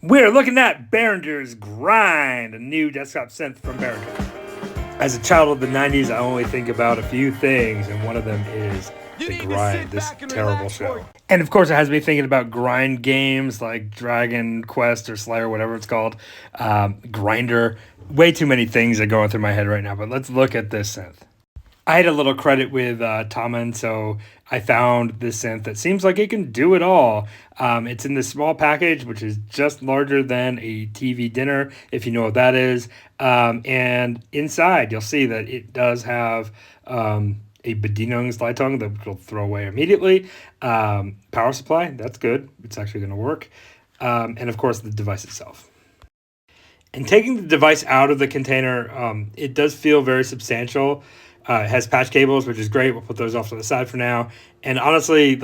We're looking at Behringer's Grind, a new desktop synth from Beringer. As a child of the 90s, I only think about a few things, and one of them is The Grind, this terrible show. And of course, it has me thinking about grind games like Dragon Quest or Slayer, whatever it's called. Grinder. Way too many things are going through my head right now, but let's look at this synth. I had a little credit with Tommen, so I found this synth that seems like it can do it all. It's in this small package, which is just larger than a TV dinner, if you know what that is. And inside, you'll see that it does have a Bedienungsleitung that we'll throw away immediately. Power supply, that's good. It's actually going to work. And of course, the device itself. And taking the device out of the container, it does feel very substantial. It has patch cables, which is great. We'll put those off to the side for now. And honestly,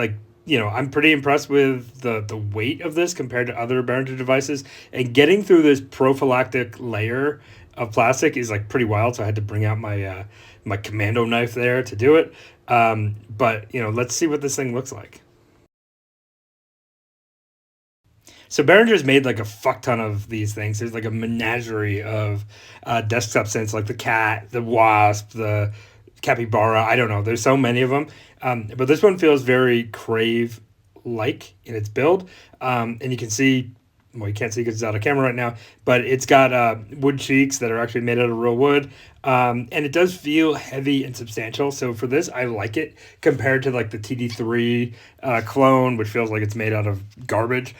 I'm pretty impressed with the weight of this compared to other Behringer devices. And getting through this prophylactic layer of plastic is pretty wild. So I had to bring out my my commando knife there to do it. But let's see what this thing looks like. So Behringer's made a fuck ton of these things. There's a menagerie of desktop synths, like the cat, the wasp, the capybara. I don't know. There's so many of them. But this one feels very crave-like in its build. And you can see, well, you can't see because it's out of camera right now, but it's got wood cheeks that are actually made out of real wood. And it does feel heavy and substantial. So for this, I like it compared to the TD3 clone, which feels like it's made out of garbage.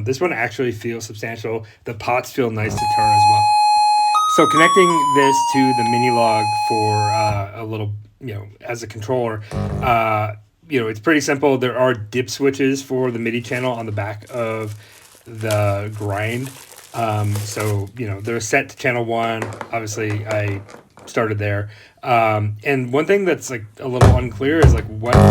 This one actually feels substantial. The pots feel nice to turn as well. So connecting this to the mini log for a little, as a controller, it's pretty simple. There are dip switches for the MIDI channel on the back of the Grind. So they're set to channel 1. Obviously, I started there. And one thing that's a little unclear is what you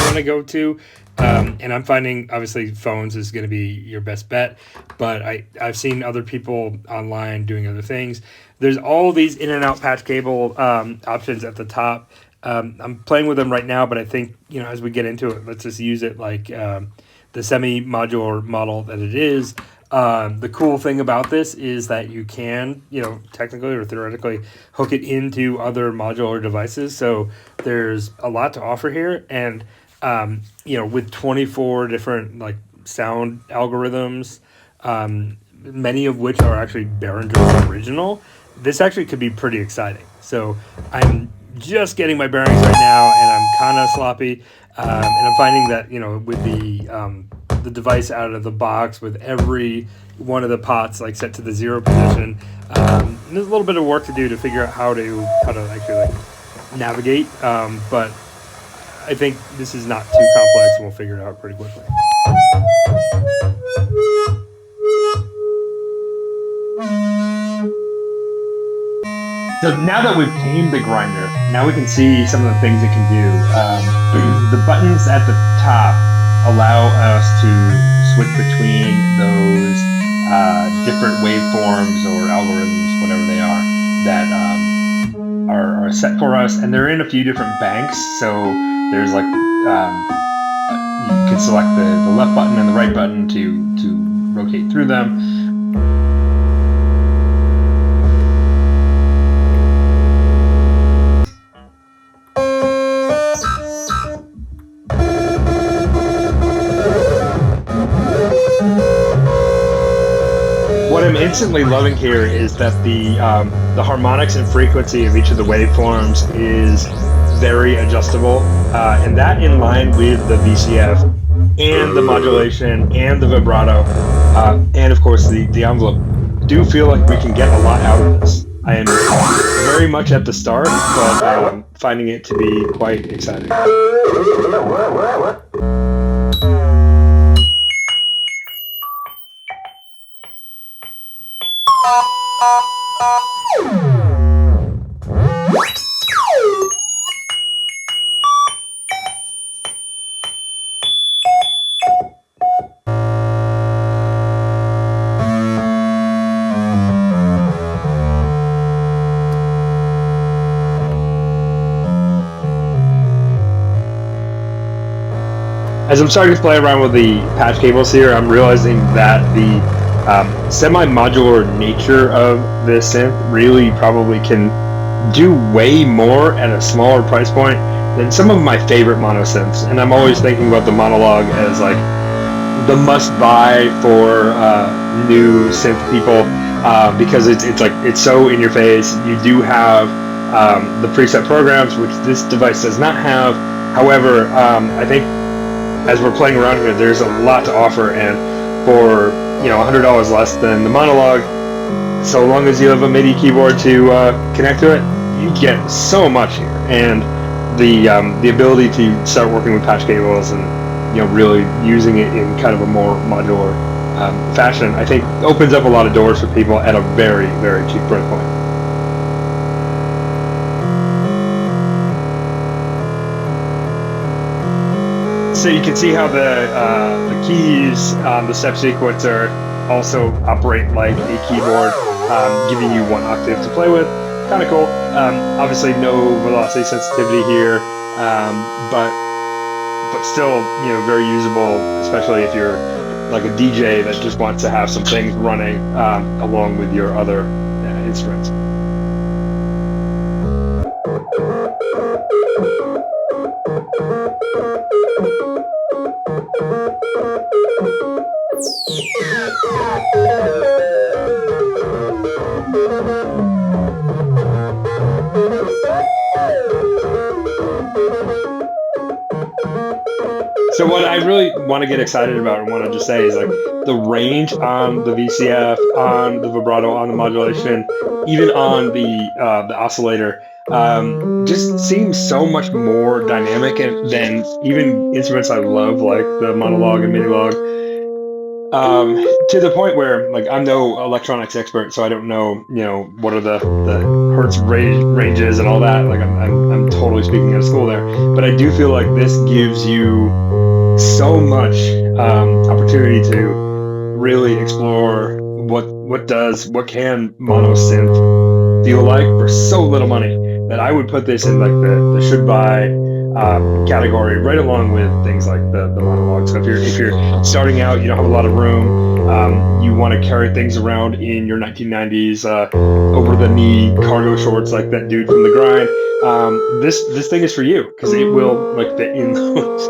want to go to. And I'm finding, obviously, phones is going to be your best bet. But I've seen other people online doing other things. There's all these in and out patch cable options at the top. I'm playing with them right now, but I think, as we get into it, let's just use it like the semi-modular model that it is. The cool thing about this is that you can, technically or theoretically hook it into other modular devices. So there's a lot to offer here. And, with 24 different sound algorithms, many of which are actually Behringer's original, this actually could be pretty exciting. So I'm just getting my bearings right now, and I'm kind of sloppy. And I'm finding that, with the device out of the box, with every one of the pots set to the 0 position, there's a little bit of work to do to figure out how to actually navigate. But I think this is not too complex, and we'll figure it out pretty quickly. So now that we've tamed the grinder, now we can see some of the things it can do. The buttons at the top allow us to switch between those different waveforms or algorithms, whatever they are, that are set for us. And they're in a few different banks. So there's you can select the left button and the right button to rotate through them. What I'm instantly loving here is that the harmonics and frequency of each of the waveforms is very adjustable, and that in line with the VCF and the modulation and the vibrato, and of course the envelope. Do feel like we can get a lot out of this. I am very much at the start, but finding it to be quite exciting. As I'm starting to play around with the patch cables here, I'm realizing that the semi-modular nature of this synth really probably can do way more at a smaller price point than some of my favorite mono synths. And I'm always thinking about the Monologue as like the must-buy for new synth people because it's so in your face. You do have the preset programs, which this device does not have. However, I think as we're playing around here, there's a lot to offer, and for $100 less than the Monologue, so long as you have a MIDI keyboard to connect to it, you get so much here, and the ability to start working with patch cables and really using it in kind of a more modular fashion, I think opens up a lot of doors for people at a very, very cheap price point. So you can see how the keys on the step sequencer also operate like a keyboard, giving you one octave to play with. Kind of cool. Obviously no velocity sensitivity here, but still, very usable, especially if you're like a DJ that just wants to have some things running along with your other instruments. So what I really want to get excited about and want to just say is like the range on the VCF, on the vibrato, on the modulation, even on the oscillator, just seems so much more dynamic than even instruments I love like the Monologue and Minilog. To the point where like I'm no electronics expert, so I don't know what are the hertz ranges and all that. Like I'm totally speaking out of school there, but I do feel like this gives you so much opportunity to really explore what can mono synth feel like for so little money that I would put this in like the should buy category right along with things like the Monologue. So if you're starting out, you don't have a lot of room, you want to carry things around in your 1990s over the knee cargo shorts like that dude from the Grind, this thing is for you because it will like fit in those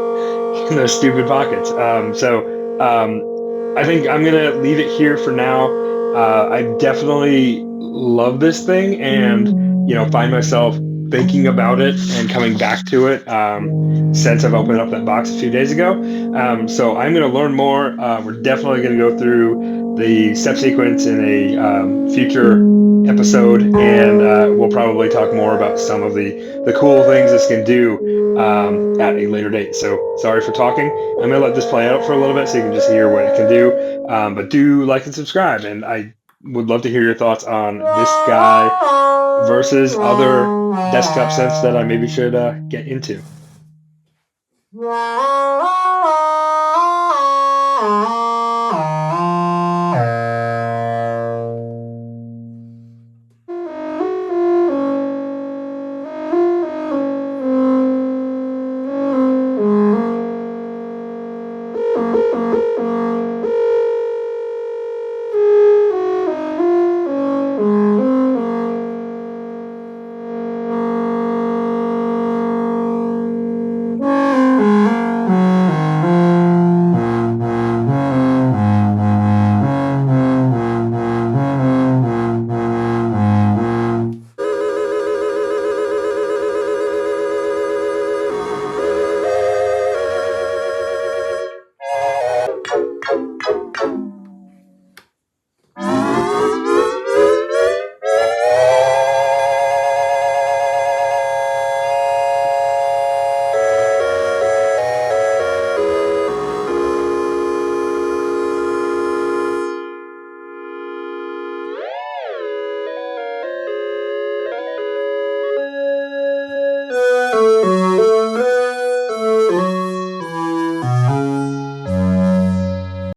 stupid pockets. I think I'm gonna leave it here for now. I definitely love this thing, and find myself thinking about it and coming back to it since I've opened up that box a few days ago. So I'm going to learn more. We're definitely going to go through the step sequence in a future episode, and we'll probably talk more about some of the cool things this can do at a later date. So sorry for talking. I'm going to let this play out for a little bit so you can just hear what it can do. But do like and subscribe, and I would love to hear your thoughts on this guy versus other desktop synths that I maybe should get into.